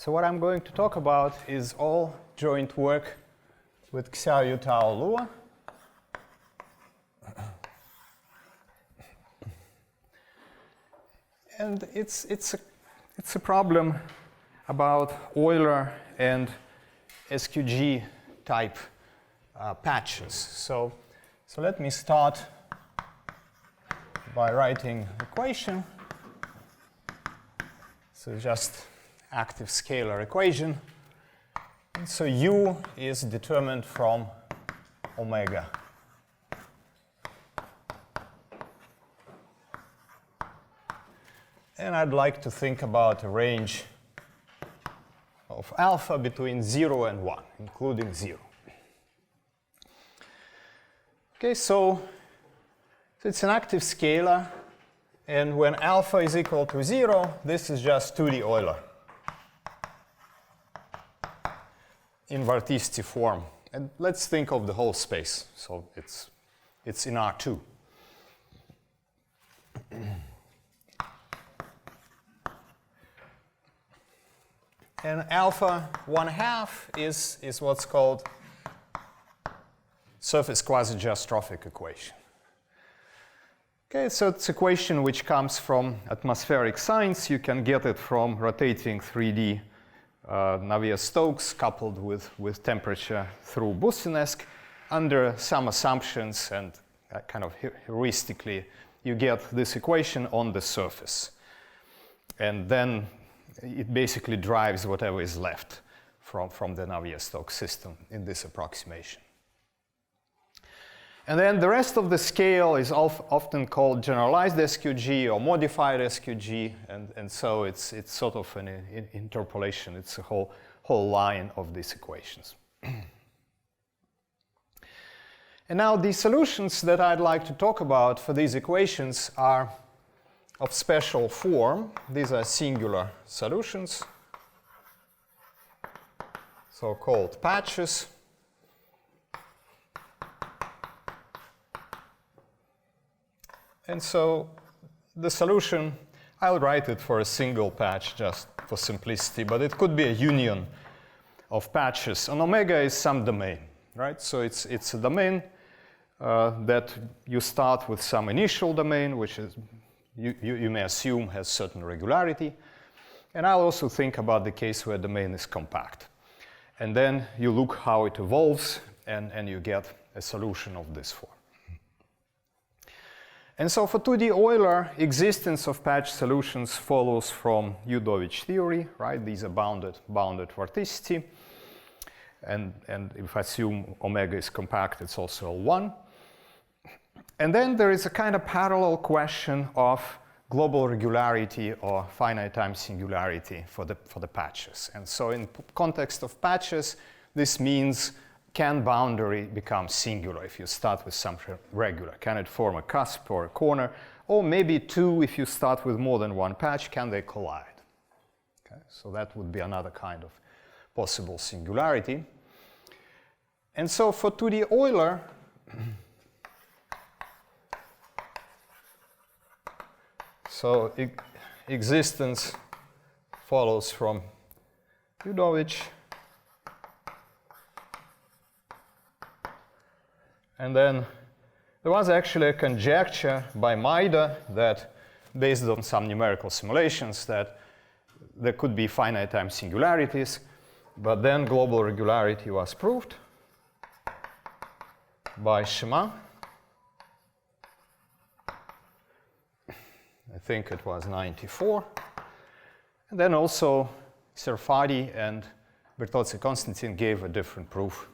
So what I'm going to talk about is all joint work with Xiaoyu Tao Luo. And it's a problem about Euler and SQG type patches. So let me start by writing equation. So just active scalar equation. And so U is determined from omega. And I'd like to think about a range of alpha between 0 and 1, including 0. Okay, so it's an active scalar, and when alpha is equal to 0, this is just 2D Euler in vorticity form. And let's think of the whole space. So it's in R2. And alpha 1/2 is what's called surface quasi-geostrophic equation. Okay, so it's an equation which comes from atmospheric science. You can get it from rotating 3D Navier-Stokes coupled with temperature through Boussinesq under some assumptions, and kind of heuristically you get this equation on the surface. And then it basically drives whatever is left from the Navier-Stokes system in this approximation. And then the rest of the scale is often called generalized SQG or modified SQG, and so it's sort of an interpolation. It's a whole line of these equations. And now the solutions that I'd like to talk about for these equations are of special form. These are singular solutions, so-called patches. And so the solution, I'll write it for a single patch just for simplicity, but it could be a union of patches. And omega is some domain, right? So it's a domain that you start with some initial domain, which is you may assume has certain regularity. And I'll also think about the case where domain is compact. And then you look how it evolves, and you get a solution of this form. And so for 2D Euler, existence of patch solutions follows from Udovich theory, right? These are bounded vorticity. And if I assume omega is compact, it's also L1. And then there is a kind of parallel question of global regularity or finite time singularity for the patches. And so in context of patches, this means, can boundary become singular if you start with something regular? Can it form a cusp or a corner? Or maybe two, if you start with more than one patch, can they collide? Okay, so that would be another kind of possible singularity. And so for 2D Euler, so existence follows from Udovich. And then there was actually a conjecture by Maida that, based on some numerical simulations, that there could be finite time singularities, but then global regularity was proved by Chemin. I think it was 94. And then also Serfadi and Bertozzi-Constantin gave a different proof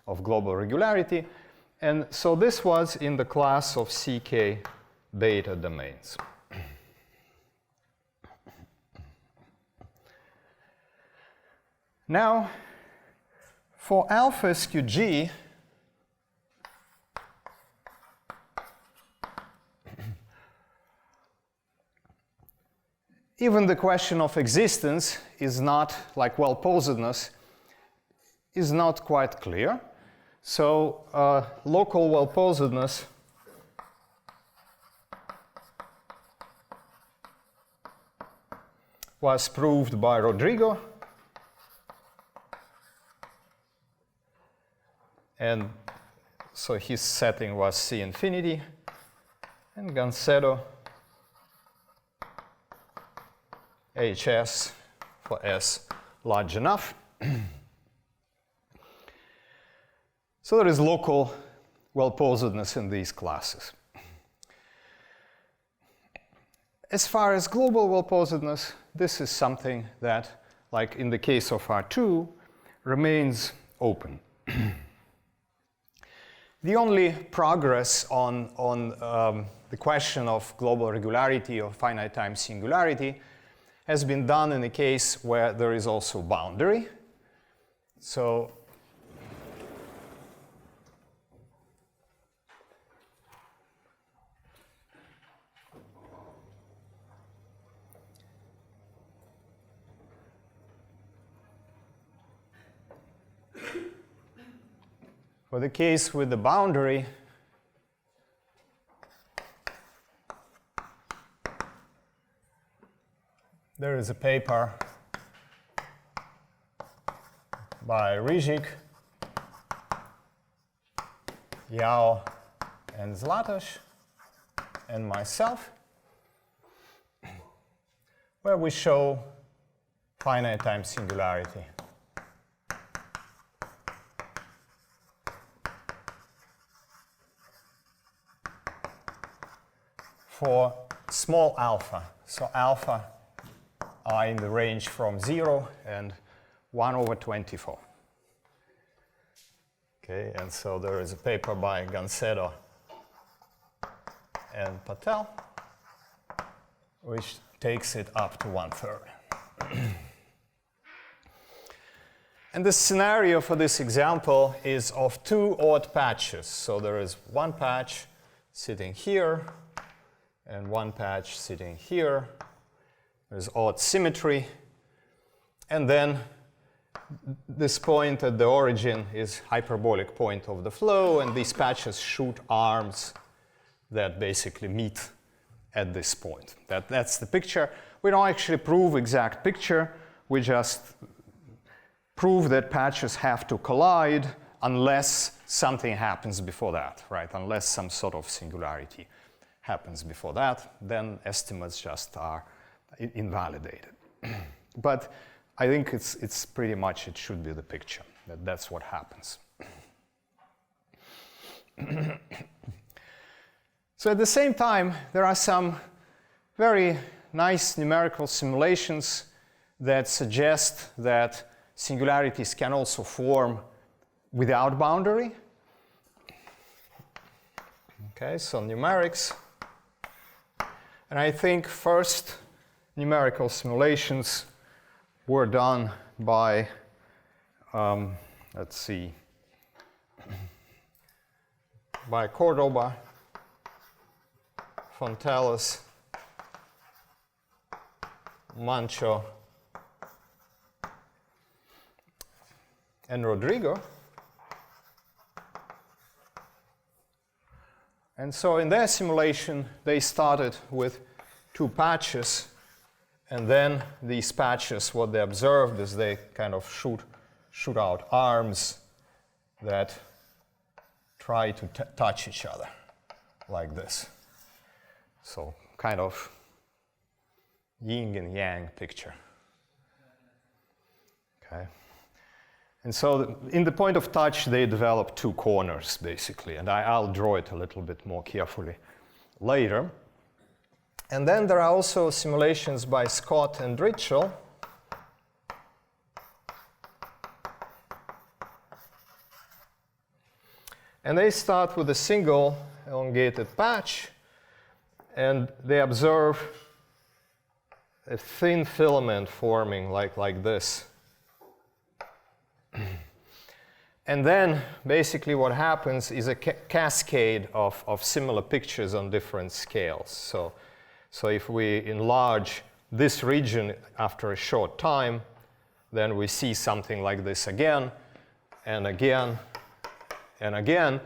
of global regularity. And so this was in the class of CK beta domains. Now, for alpha SQG, even the question of existence is not, like well-posedness, is not quite clear. So local well-posedness was proved by Rodrigo. And so his setting was C infinity, and Gancedo HS for S large enough. So there is local well-posedness in these classes. As far as global well-posedness, this is something that, like in the case of R2, remains open. The only progress on the question of global regularity or finite time singularity has been done in a case where there is also boundary. So for the case with the boundary, there is a paper by Rijik, Yao, and Zlatoš, and myself, where we show finite time singularity. For small alpha. So alpha are in the range from 0 and 1/24. Okay, and so there is a paper by Gancedo and Patel, which takes it up to 1/3. And the scenario for this example is of two odd patches. So there is one patch sitting here, and one patch sitting here. There's odd symmetry. And then this point at the origin is hyperbolic point of the flow, and these patches shoot arms that basically meet at this point. That's the picture. We don't actually prove exact picture. We just prove that patches have to collide unless something happens before that, right? Unless some sort of singularity happens before that, then estimates just are invalidated. But I think it's pretty much, it should be the picture, that's what happens. So at the same time, there are some very nice numerical simulations that suggest that singularities can also form without boundary. Okay, so numerics. And I think first numerical simulations were done by, let's see, by Cordoba, Fonteles, Mancho, and Rodrigo. And so in their simulation, they started with two patches, and then these patches, what they observed is they kind of shoot out arms that try to touch each other, like this. So kind of yin and yang picture. Okay. And so in the point of touch, they develop two corners, basically, and I'll draw it a little bit more carefully later. And then there are also simulations by Scott and Ritchell. And they start with a single elongated patch, and they observe a thin filament forming like this. And then basically what happens is a cascade of similar pictures on different scales. So if we enlarge this region after a short time, then we see something like this again, and again, and again.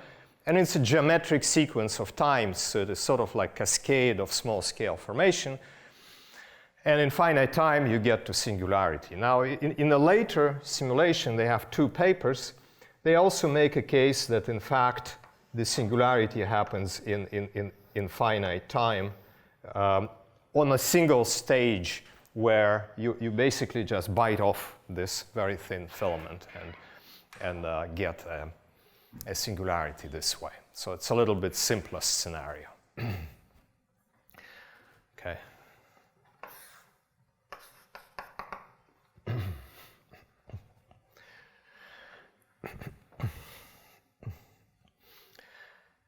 And it's a geometric sequence of times, so it is sort of like cascade of small scale formation. And in finite time, you get to singularity. Now, in a later simulation, they have two papers they also make a case that, in fact, the singularity happens in finite time on a single stage where you basically just bite off this very thin filament and get a singularity this way. So it's a little bit simpler scenario. Okay.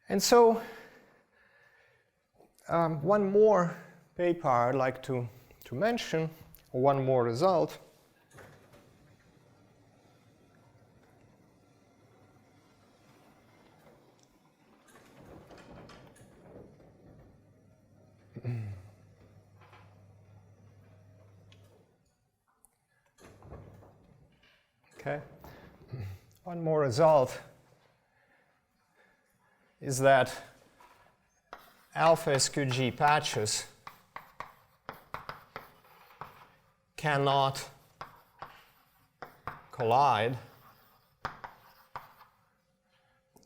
And so one more paper I'd like to mention, or one more result. Okay. One more result is that alpha SQG patches cannot collide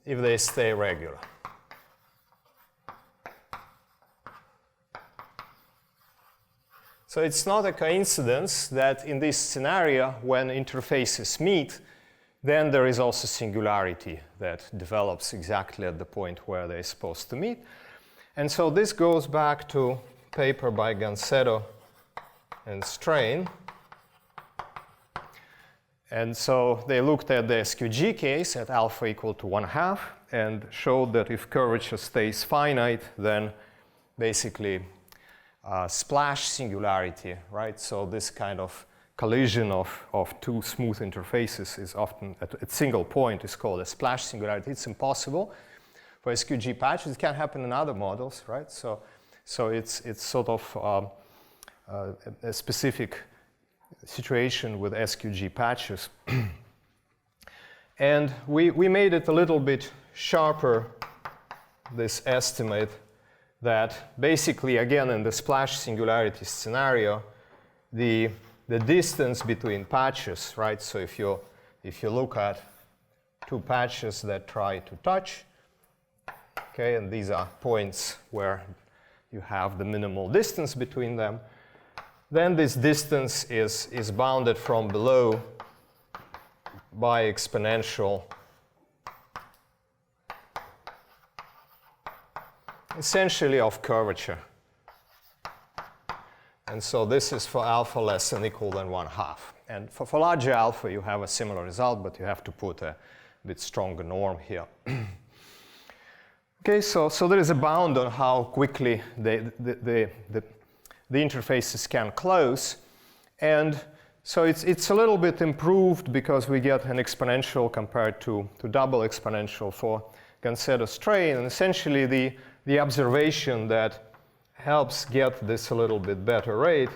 if they stay regular. So it's not a coincidence that in this scenario, when interfaces meet, then there is also singularity that develops exactly at the point where they're supposed to meet. And so this goes back to a paper by Gancedo and Strain. And so they looked at the SQG case at alpha equal to 1/2 and showed that if curvature stays finite, then basically splash singularity, right? So this kind of collision of two smooth interfaces is often, at single point, is called a splash singularity. It's impossible for SQG patches. It can happen in other models, right? So it's sort of a specific situation with SQG patches. And we made it a little bit sharper, this estimate, that basically, again, in the splash singularity scenario, the distance between patches, right? So if you look at two patches that try to touch, okay, and these are points where you have the minimal distance between them, then this distance is bounded from below by exponential, essentially of curvature. And so this is for alpha less than equal than 1/2. And for larger alpha, you have a similar result, but you have to put a bit stronger norm here. Okay, so there is a bound on how quickly the interfaces can close. And so it's a little bit improved because we get an exponential compared to double exponential for Gancedo strain. And essentially the observation that helps get this a little bit better rate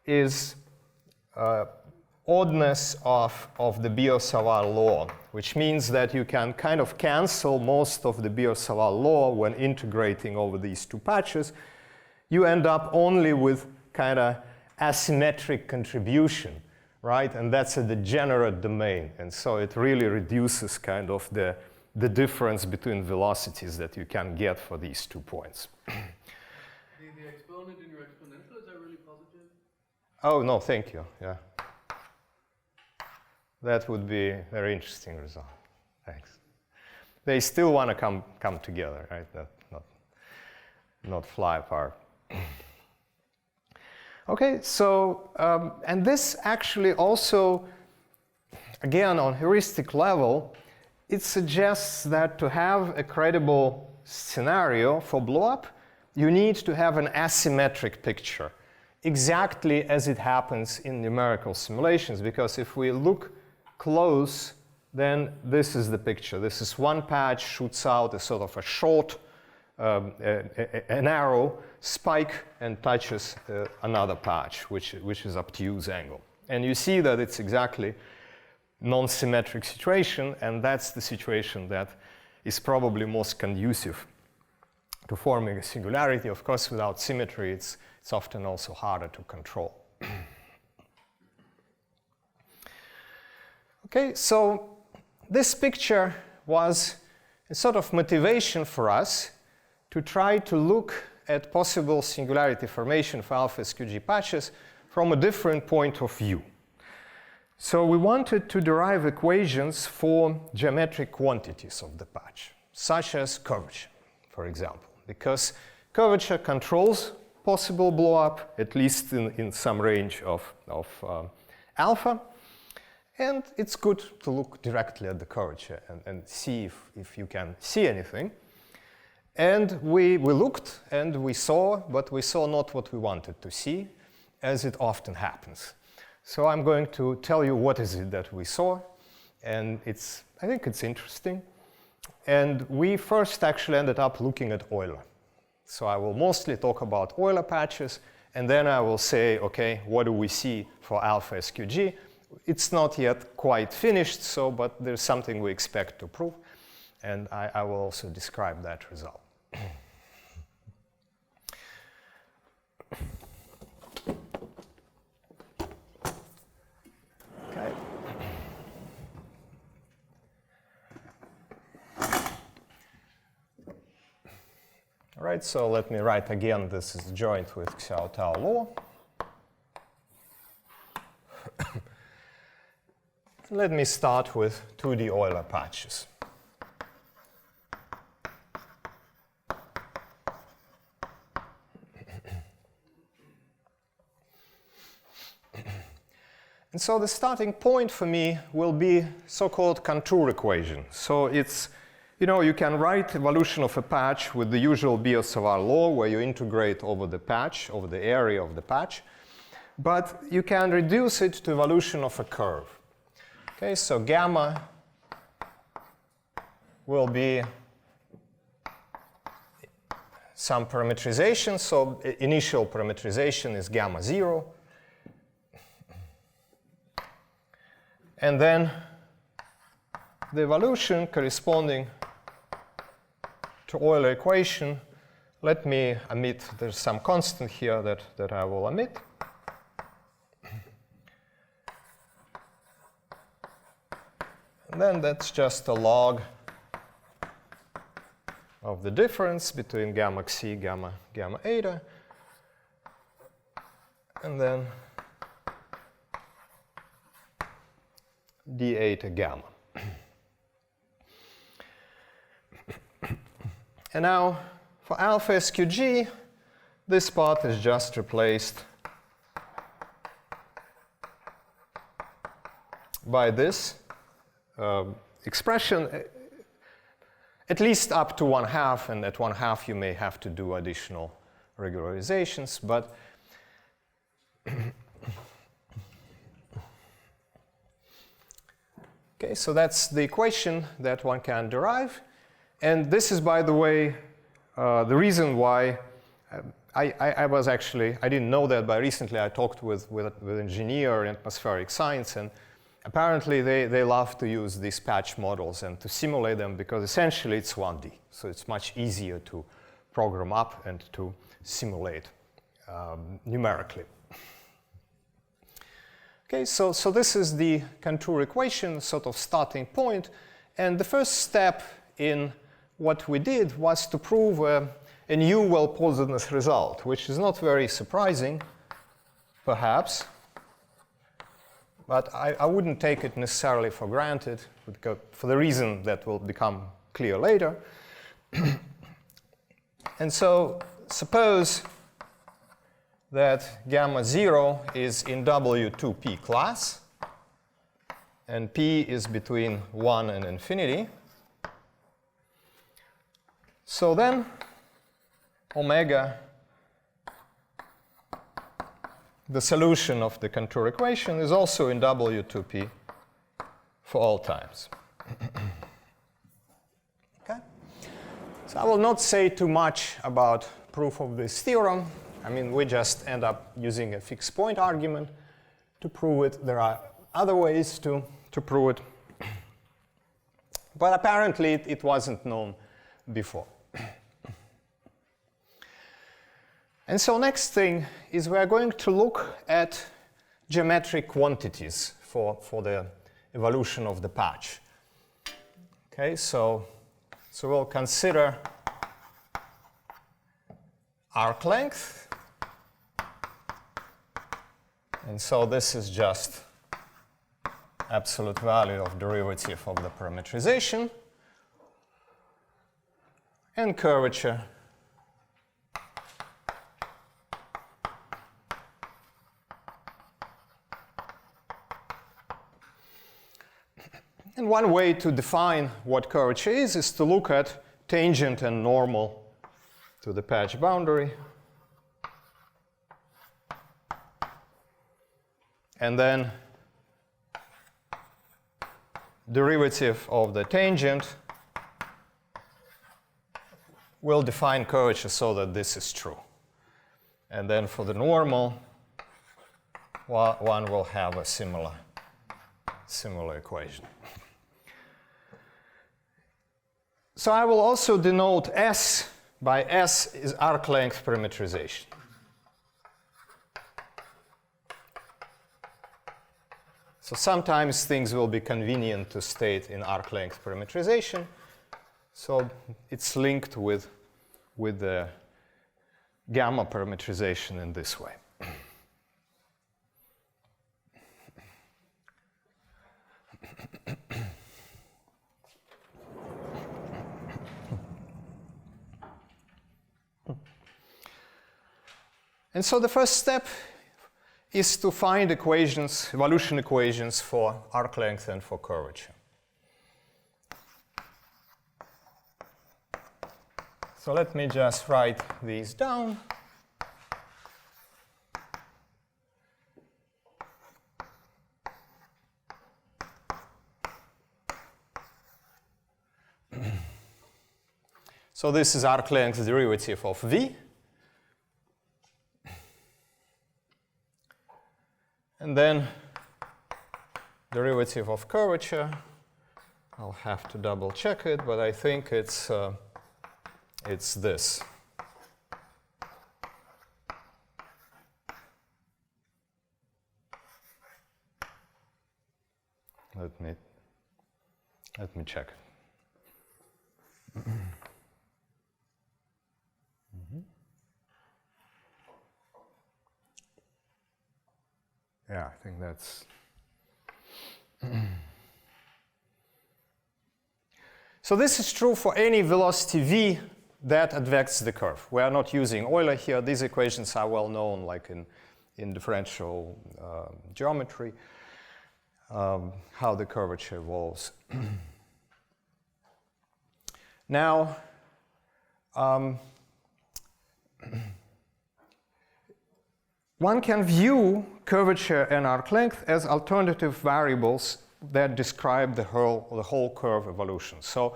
is oddness of the Biot-Savart law, which means that you can kind of cancel most of the Biot-Savart law when integrating over these two patches. You end up only with kind of asymmetric contribution, right? And that's a degenerate domain. And so it really reduces kind of the difference between velocities that you can get for these 2 points. The exponent in your exponential, is that really positive? Oh, no, thank you. Yeah. That would be a very interesting result. Thanks. They still want to come together, right? Not fly apart. Okay, so, and this actually also, again, on heuristic level, it suggests that to have a credible scenario for blowup, you need to have an asymmetric picture, exactly as it happens in numerical simulations, because if we look close, then this is the picture. This is one patch shoots out a sort of a short, an arrow spike and touches another patch, which is obtuse angle. And you see that it's exactly non-symmetric situation, and that's the situation that is probably most conducive to forming a singularity. Of course, without symmetry, it's often also harder to control. Okay, so this picture was a sort of motivation for us to try to look at possible singularity formation for alpha SQG patches from a different point of view. So we wanted to derive equations for geometric quantities of the patch, such as curvature, for example, because curvature controls possible blow-up, at least in some range of alpha. And it's good to look directly at the curvature and see if you can see anything. And we looked and we saw, but we saw not what we wanted to see, as it often happens. So I'm going to tell you what is it that we saw, and I think it's interesting. And we first actually ended up looking at Euler. So I will mostly talk about Euler patches, and then I will say, okay, what do we see for alpha SQG? It's not yet quite finished, but there's something we expect to prove, and I will also describe that result. Okay. All right, so let me write again, this is joint with Xiao-Tao law. Let me start with 2D Euler patches. And so the starting point for me will be so-called contour equation. So it's, you can write evolution of a patch with the usual Biot-Savart law, where you integrate over the patch, over the area of the patch. But you can reduce it to evolution of a curve. Okay, so gamma will be some parametrization. So initial parametrization is gamma 0. And then the evolution corresponding to Euler equation, let me omit, there's some constant here that I will omit. And then that's just a log of the difference between gamma xi, gamma eta, and then d eta gamma. And now for alpha SQG, this part is just replaced by this expression, at least up to 1/2, and at 1/2 you may have to do additional regularizations, but okay, so that's the equation that one can derive. And this is, by the way, the reason why I didn't know that, but recently I talked with an engineer in atmospheric science, and apparently they love to use these patch models and to simulate them, because essentially it's 1D. So it's much easier to program up and to simulate numerically. Okay, so this is the contour equation, sort of starting point. And the first step in what we did was to prove a new well-posedness result, which is not very surprising, perhaps. But I wouldn't take it necessarily for granted, for the reason that will become clear later. And so suppose that gamma 0 is in W2P class, and P is between 1 and infinity. So then omega, the solution of the contour equation, is also in W2P for all times. Okay? So I will not say too much about proof of this theorem. I mean, we just end up using a fixed point argument to prove it. There are other ways to prove it. But apparently it wasn't known before. And so next thing is we are going to look at geometric quantities for the evolution of the patch. Okay, so we'll consider arc length. And so this is just absolute value of derivative of the parametrization and curvature. And one way to define what curvature is to look at tangent and normal to the patch boundary. And then derivative of the tangent will define curvature so that this is true. And then for the normal, one will have a similar equation. So I will also denote S by S is arc length parametrization. So sometimes things will be convenient to state in arc length parametrization. So it's linked with the gamma parametrization in this way. And so the first step is to find equations, evolution equations for arc length and for curvature. So let me just write these down. So this is arc length derivative of V. And then derivative of curvature. I'll have to double check it, but I think it's this. Let me check. Yeah, I think that's. So this is true for any velocity v that advects the curve. We are not using Euler here. These equations are well known, like in differential geometry, how the curvature evolves. Now, one can view curvature and arc length as alternative variables that describe the whole curve evolution. So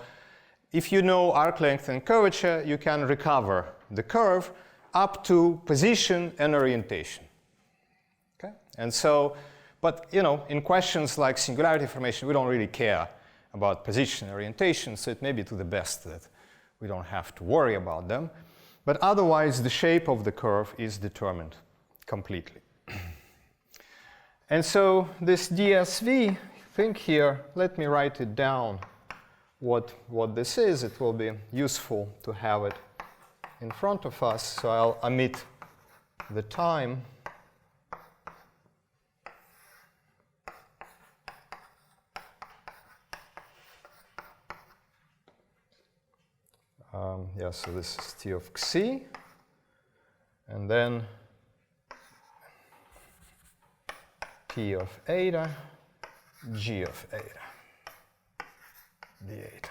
if you know arc length and curvature, you can recover the curve up to position and orientation. Okay? And so, but you know, in questions like singularity formation, we don't really care about position and orientation, so it may be to the best that we don't have to worry about them. But otherwise, the shape of the curve is determined completely. And so this DSV thing here, let me write it down what this is. It will be useful to have it in front of us. So I'll omit the time. So this is T of xi, and then T of eta, G of eta, d eta.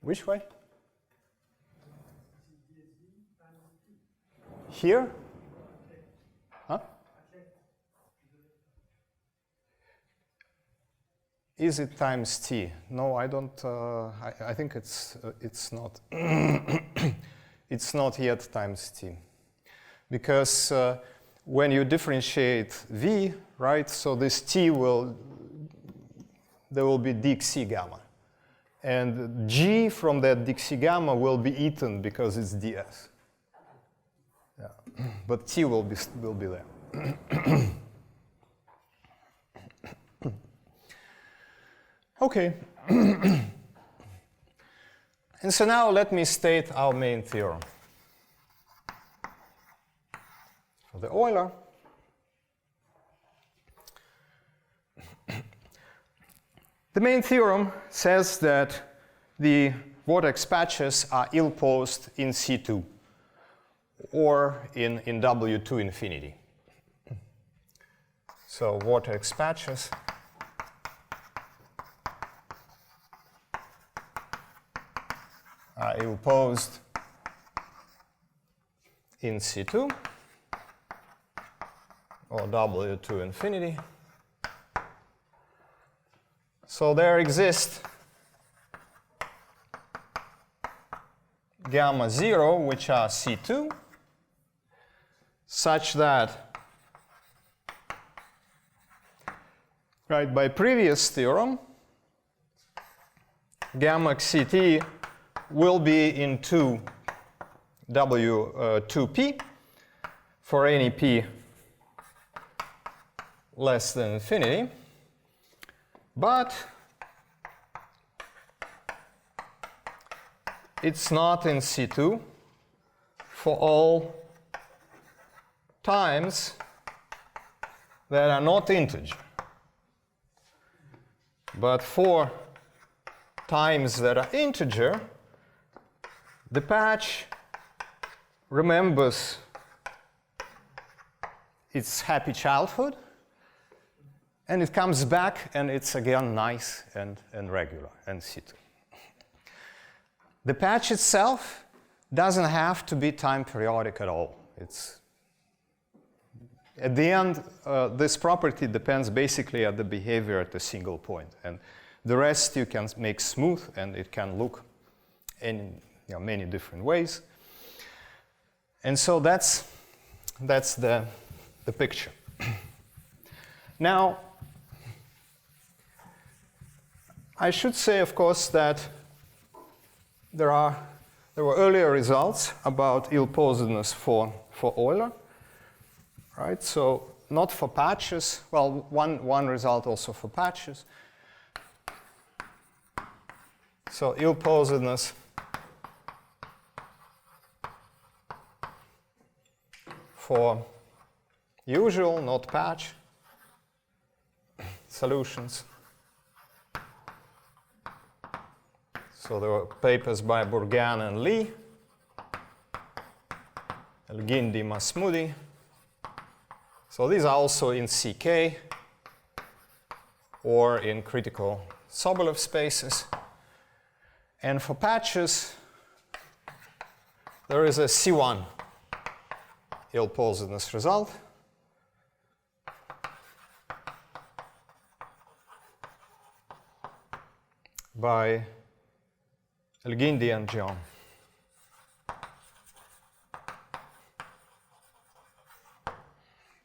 Which way? Here? Huh? Is it times t? No, I don't. I think it's not. It's not yet times t, because when you differentiate v, right? So this t there will be dxc gamma, and g from that dxc gamma will be eaten because it's ds. Yeah. But t will be there. Okay. And so now let me state our main theorem. For the Euler, the main theorem says that the vortex patches are ill-posed in C2 or in W2 infinity. So vortex patches are ill-posed in C2 or W2 infinity. So there exists gamma 0, which are C2, such that, right, by previous theorem, gamma ct will be in 2p for any p less than infinity, but it's not in C2 for all times that are not integer. But for times that are integer, the patch remembers its happy childhood, and it comes back and it's again nice and regular and C2. The patch itself doesn't have to be time periodic at all. It's at the end, this property depends basically on the behavior at a single point, and the rest you can make smooth, and it can look in many different ways. And so that's the picture. Now, I should say, of course, that there were earlier results about ill-posedness for Euler, right? So not for patches. Well, one result also for patches. So ill-posedness for usual, not patch, solutions. So there were papers by Bourgain and Lee, El-Guindi, Masmoudi. So these are also in CK or in critical Sobolev spaces. And for patches, there is a C1 ill-posedness result. By El-Guindi and Guillaume.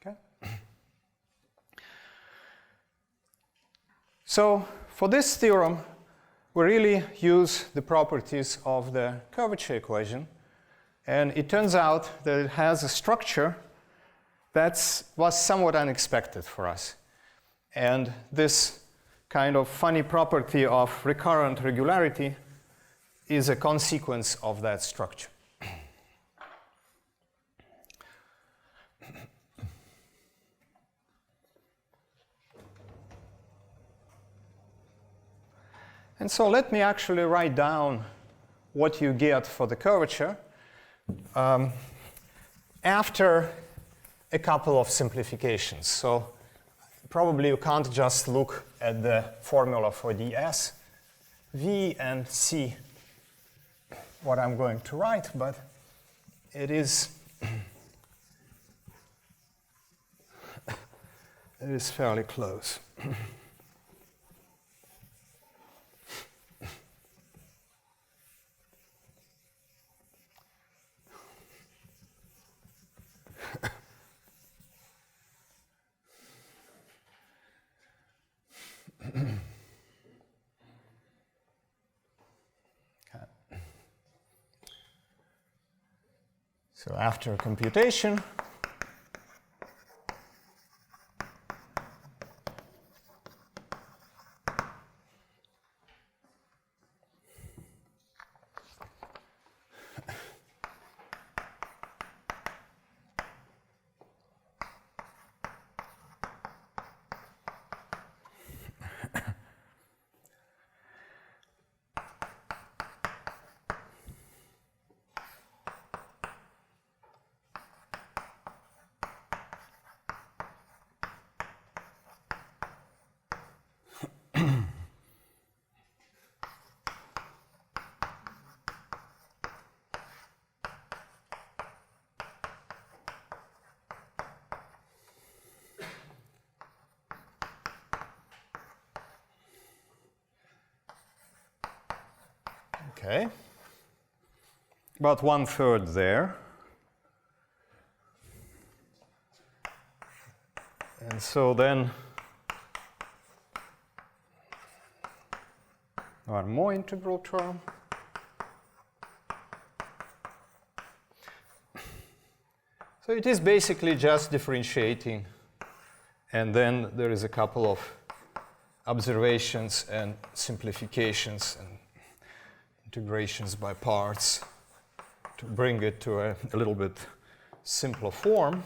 Okay. So for this theorem, we really use the properties of the curvature equation, and it turns out that it has a structure that was somewhat unexpected for us. And this kind of funny property of recurrent regularity is a consequence of that structure. And so let me actually write down what you get for the curvature after a couple of simplifications. So probably you can't just look at the formula for ds, v, and see what I'm going to write, but it is fairly close. So after computation, okay, about 1/3 there. And so then one more integral term. So it is basically just differentiating, and then there is a couple of observations and simplifications and integrations by parts to bring it to a little bit simpler form.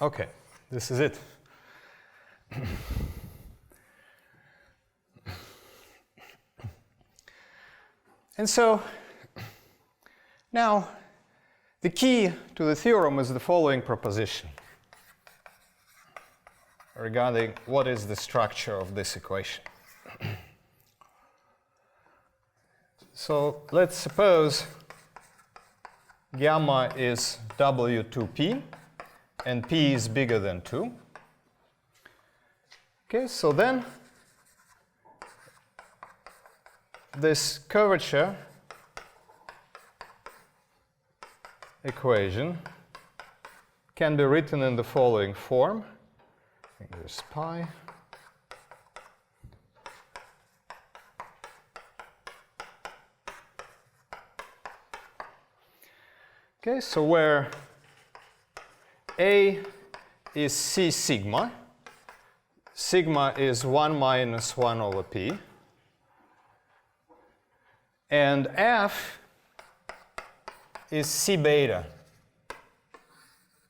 Okay, this is it. And so now the key to the theorem is the following proposition regarding what is the structure of this equation. So let's suppose gamma is W2P and P is bigger than 2. Okay, so then this curvature equation can be written in the following form. I think there's pi. Okay, so where A is C sigma, sigma is 1 minus 1 over P, and F is C beta.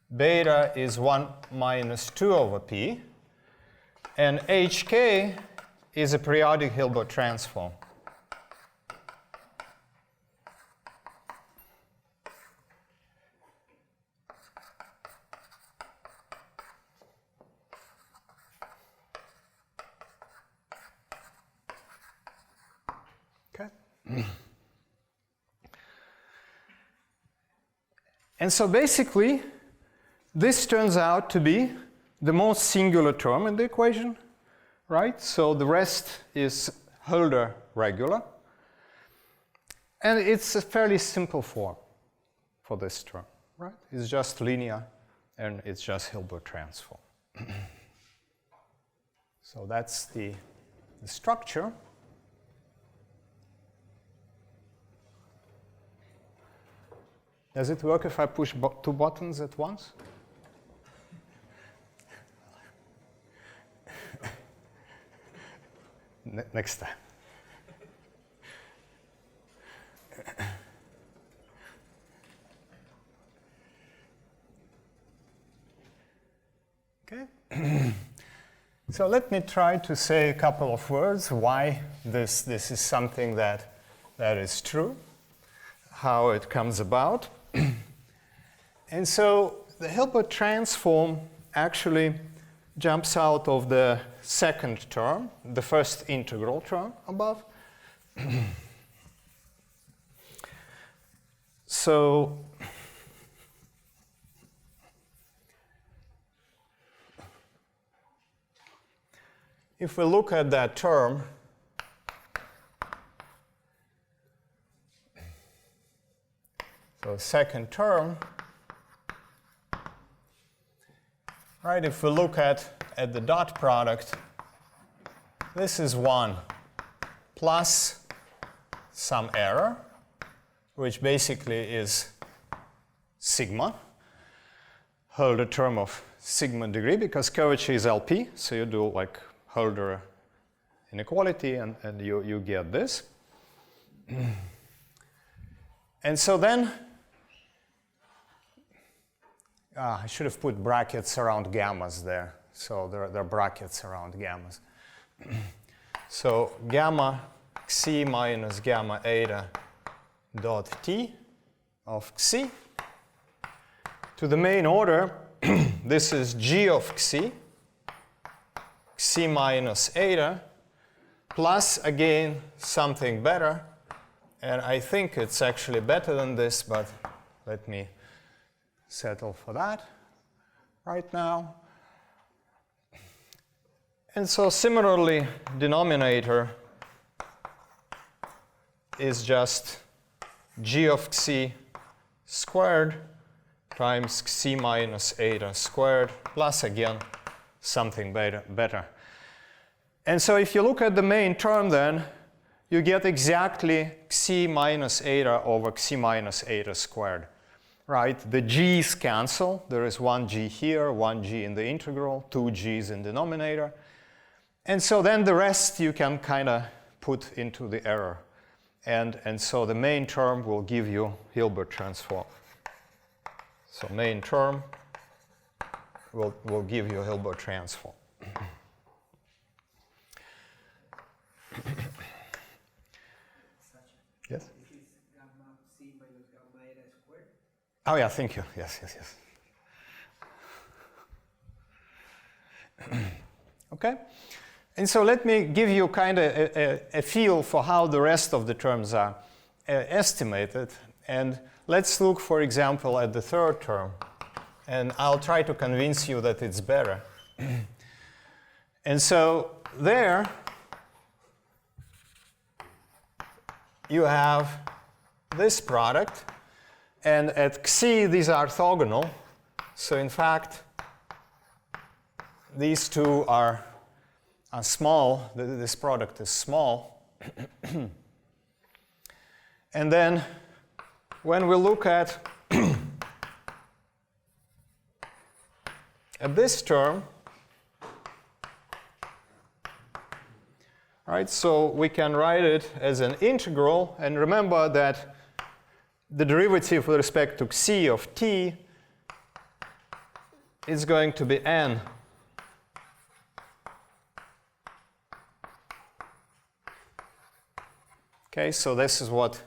Beta is 1 minus 2 over P, and HK is a periodic Hilbert transform. And so basically, this turns out to be the most singular term in the equation, right? So the rest is Hölder regular. And it's a fairly simple form for this term, right? It's just linear, and it's just Hilbert transform. So that's the structure. Does it work if I push two buttons at once? Next time. Okay. So let me try to say a couple of words why this is something that is true, how it comes about. And so the Hilbert transform actually jumps out of the second term, the first integral term above. So if we look at that term, so second term, right, if we look at the dot product, this is 1 plus some error, which basically is sigma, Hölder term of sigma degree, because curvature is LP, so you do like Hölder inequality and you get this. And so then, I should have put brackets around gammas there. So there are brackets around gammas. So gamma xi minus gamma eta dot t of xi to the main order. This is g of xi minus eta, plus again something better. And I think it's actually better than this, but let me settle for that right now. And so similarly, denominator is just g of xi squared times xi minus eta squared, plus again something better. And so if you look at the main term then, you get exactly xi minus eta over xi minus eta squared. Right, the g's cancel. There is one g here, one g in the integral, two g's in the denominator. And so then the rest you can kind of put into the error. And so the main term will give you Hilbert transform. So main term will give you Hilbert transform. Yes? Oh yeah, thank you. Yes. Okay. And so let me give you kind of a feel for how the rest of the terms are estimated. And let's look, for example, at the third term. And I'll try to convince you that it's better. And so there you have this product. And at xi, these are orthogonal. So in fact, these two are small. This product is small. And then when we look at this term, right, so we can write it as an integral. And remember that the derivative with respect to xi of t is going to be n. Okay, so this is what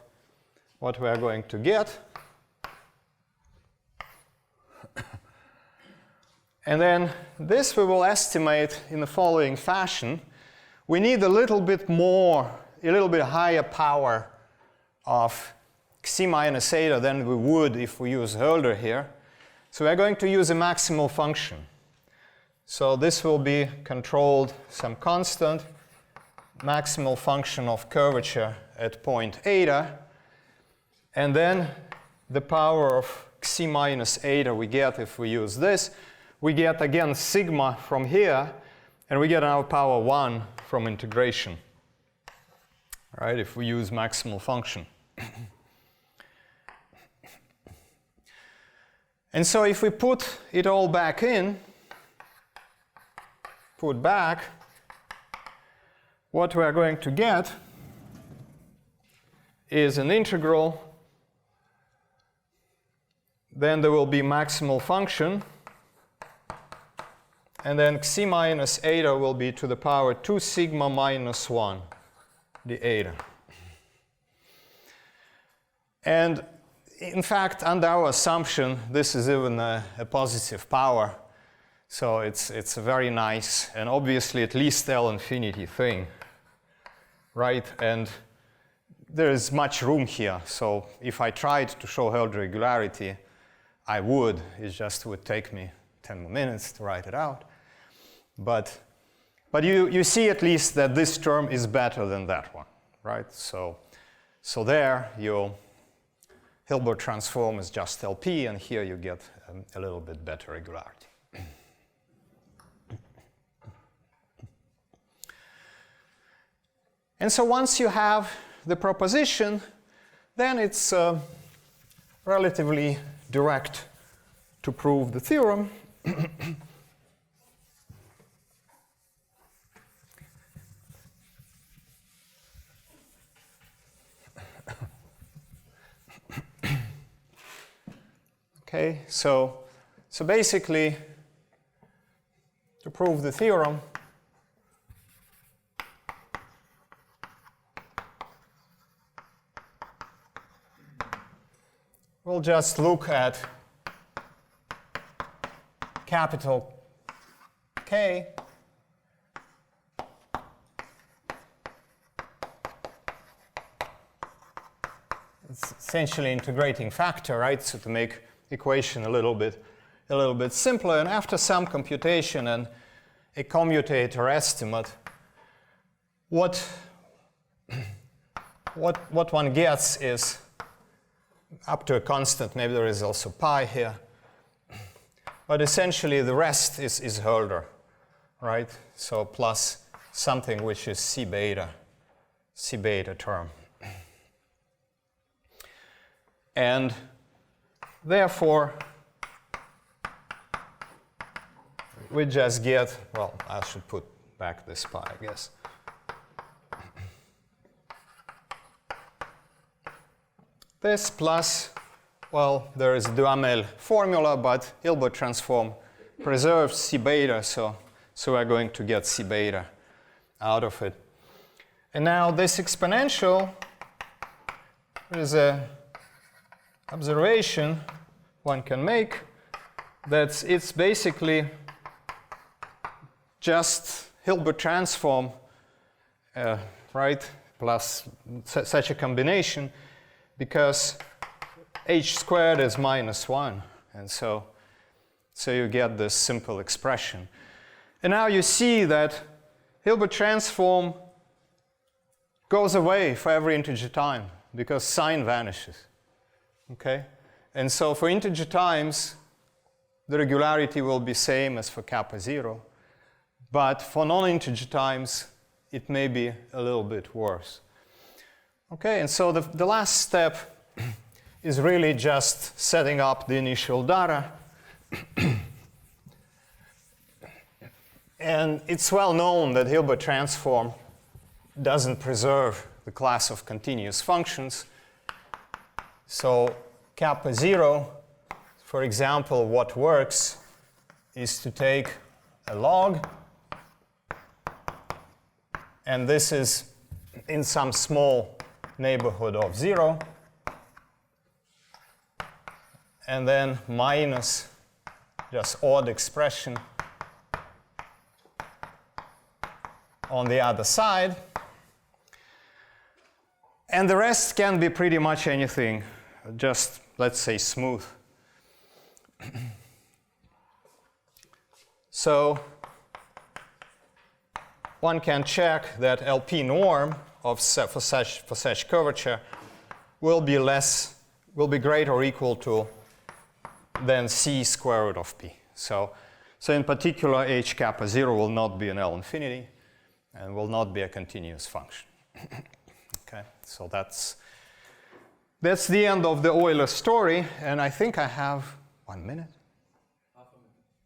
we are going to get. And then this we will estimate in the following fashion. We need a little bit more, a little bit higher power of xi minus eta than we would if we use Hölder here. So we're going to use a maximal function. So this will be controlled some constant maximal function of curvature at point eta. And then the power of xi minus eta we get if we use this. We get again sigma from here, and we get our power 1 from integration. All right, if we use maximal function. And so if we put it all back in, put back, what we are going to get is an integral. Then there will be maximal function. And then xi minus eta will be to the power 2 sigma minus 1, the eta. And in fact, under our assumption, this is even a positive power. So it's a very nice and obviously at least L infinity thing, right? And there is much room here. So if I tried to show held regularity, I would. It just would take me 10 more minutes to write it out. But you see at least that this term is better than that one, right? So there your Hilbert transform is just LP, and here you get a little bit better regularity. And so once you have the proposition, then it's relatively direct to prove the theorem. Okay, so basically, to prove the theorem, we'll just look at capital K it's essentially integrating factor, right? So to make equation a little bit simpler, and after some computation and a commutator estimate, what one gets is up to a constant. Maybe there is also pi here, but essentially the rest is Hölder, right? So plus something which is C beta term, and therefore we just get, well, I should put back this pi, I guess. This plus, well, there is a Duhamel formula, but Hilbert transform preserves C beta, so we're going to get C beta out of it. And now this exponential is an observation one can make that it's basically just Hilbert transform, right, plus such a combination, because h squared is -1, and so you get this simple expression. And now you see that Hilbert transform goes away for every integer time because sign vanishes. Okay? And so for integer times, the regularity will be same as for kappa 0, but for non-integer times, it may be a little bit worse. Okay, and so the last step is really just setting up the initial data. And it's well known that Hilbert transform doesn't preserve the class of continuous functions. So kappa 0, for example, what works is to take a log, and this is in some small neighborhood of 0, and then minus just odd expression on the other side. And the rest can be pretty much anything, just let's say smooth. So one can check that LP norm for such curvature will be greater or equal to than C square root of P. So in particular, H kappa 0 will not be an L infinity and will not be a continuous function. Okay, so that's the end of the Euler story, and I think I have 1 minute?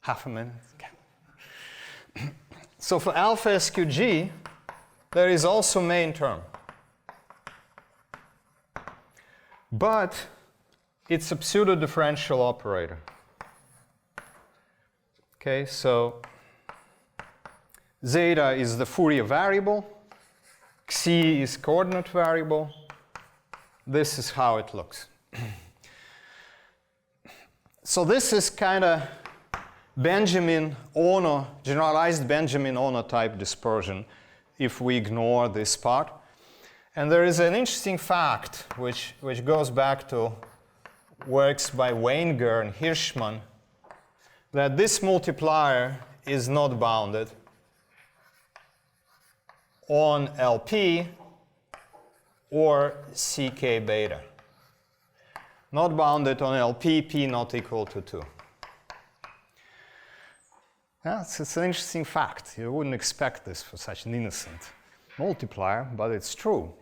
Half a minute. Okay. So for alpha SQG, there is also main term. But it's a pseudo-differential operator. Okay, so zeta is the Fourier variable, xi is coordinate variable. This is how it looks. So this is kind of Benjamin-Ono, generalized Benjamin-Ono type dispersion if we ignore this part. And there is an interesting fact which goes back to works by Wenger and Hirschman, that this multiplier is not bounded on LP or CK beta. Not bounded on LP, P not equal to 2. Yeah, it's an interesting fact. You wouldn't expect this for such an innocent multiplier, but it's true.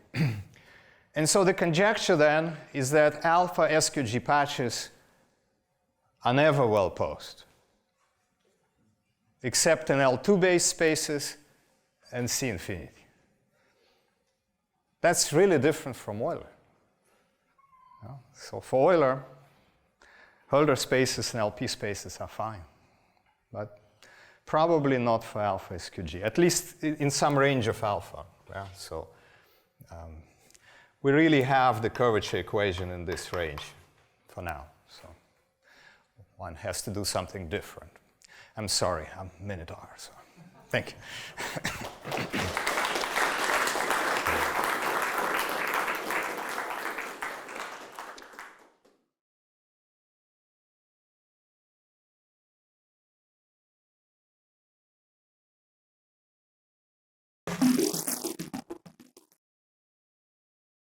And so the conjecture then is that alpha SQG patches are never well posed, except in L2 base spaces and C infinity. That's really different from Euler. Yeah? So for Euler, Hölder spaces and LP spaces are fine, but probably not for alpha SQG, at least in some range of alpha. Yeah? So we really have the curvature equation in this range for now. So one has to do something different. I'm sorry, I'm minute R, so thank you.